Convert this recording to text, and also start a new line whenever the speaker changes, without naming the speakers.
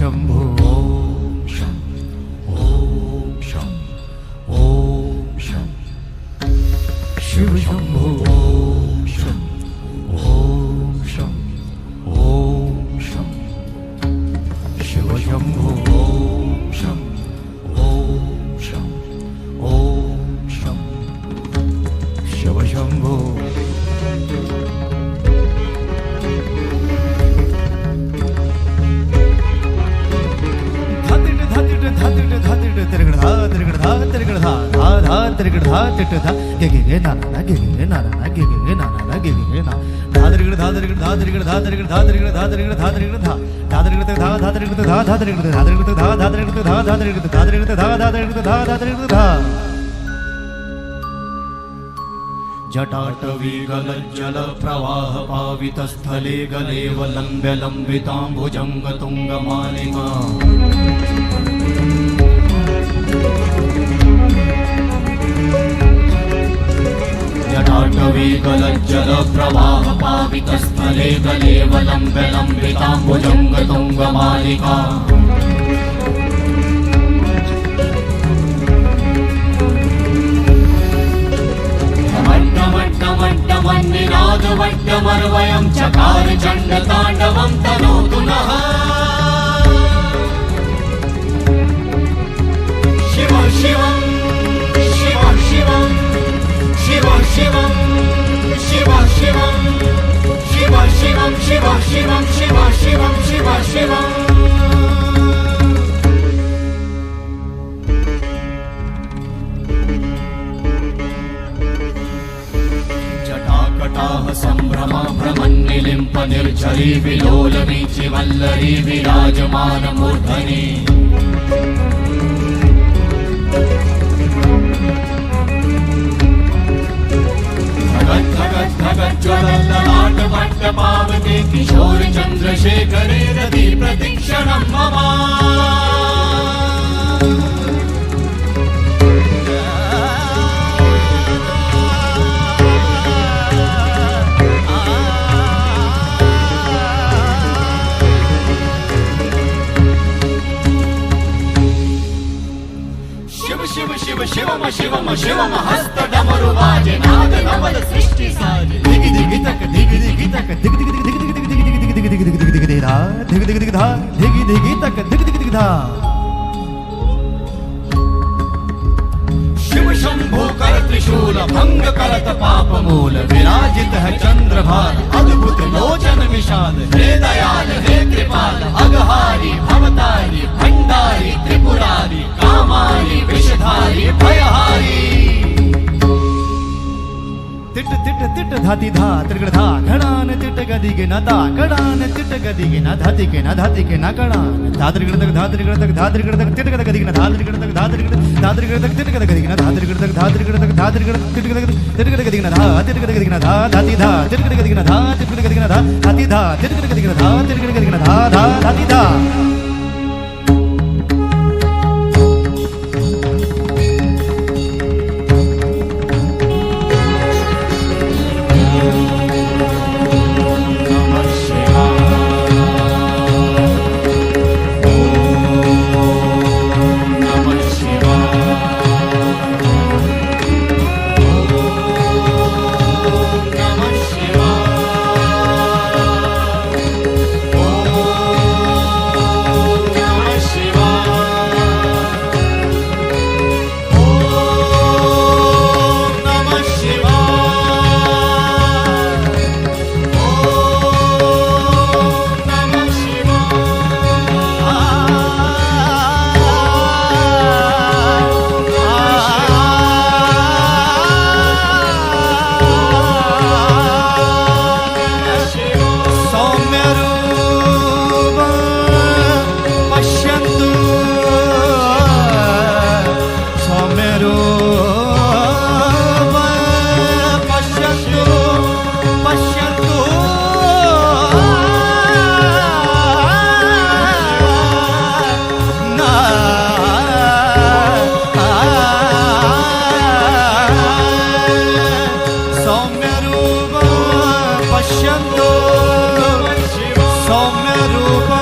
शंभो ओम शं ओम शं ओम शं शिव शंभो ओम शं ओम शं ओम शं शिव शंभो ओम शं ओम शं ओम शं शिव शंभो जटाटवी गलज्जल प्रवाह पावितस्थले गलेव लम्ब्य लम्बिताम्बुजंग तुंगमालिका जटाटवी गलज्जल प्रवाह पावितस्थले गलेव लम्ब्य लम्बिताम्बुजंग तुंगमालिका निनाद वट्टमर्वयं चकार चण्डताण्डवं तनोतु नः शिव शिवं शिव शिवं शिव शिवं शिव शिवं शिव शिवं शिव शिवं शिव शिवं शिव शिवं संभ्रमा भ्रमन्निलिम्प निर्झरी विलोल वीचि वल्लरी विराजमान मूर्धनि धगत् धगत् धगत् ज्वलल्ललाट वट्ट पावते किशोर चन्द्रशेखरे रति प्रतीक्षणं मम शिवम शिवम शिवम हस्त डमरु बाजे नाद नवल सृष्टि साजे दिगि दिगि तक दिगि दिगि तक दिगि दिगि दिगि दिगि दिगि दिगि दिगि दिगि दिगि दिगि धा दिगि दिगि दिगि धा दिगि दिगि तक दिगि दिगि दिगि धा शिव शंभो कर त्रिशूल भंग करत पाप मूल विराजित है चंद्रभार अद्भुत लोचन विशाल हे दयाल हे कृपाल अघहारी भवतारी भंडारी त्रिपुरारी कामारी विषधारी भयहारी तिट तिट तिट धाति धा त्रिगड़ धा घड़ान तिट गदि के न ता घड़ान तिट गदि के न धाति के न धाति के न घड़ान धात्रिगड़ तक धात्रिगड़ तक धात्रिगड़ तक तिट गद गदि के न धात्रिगड़ तक धात्रिगड़ तक तिट गद गदि के न धात्रिगड़ तक धात्रिगड़ तक धात्रिगड़ तिट गद गदि के न धा तिट गद गदि के न धा धाति धा तिट गद गदि के न धा तिट गद गदि के न धा धाति धा तिट गद गदि के न धा तिट गद गदि के न धा धा धाति धा सौम्य रूप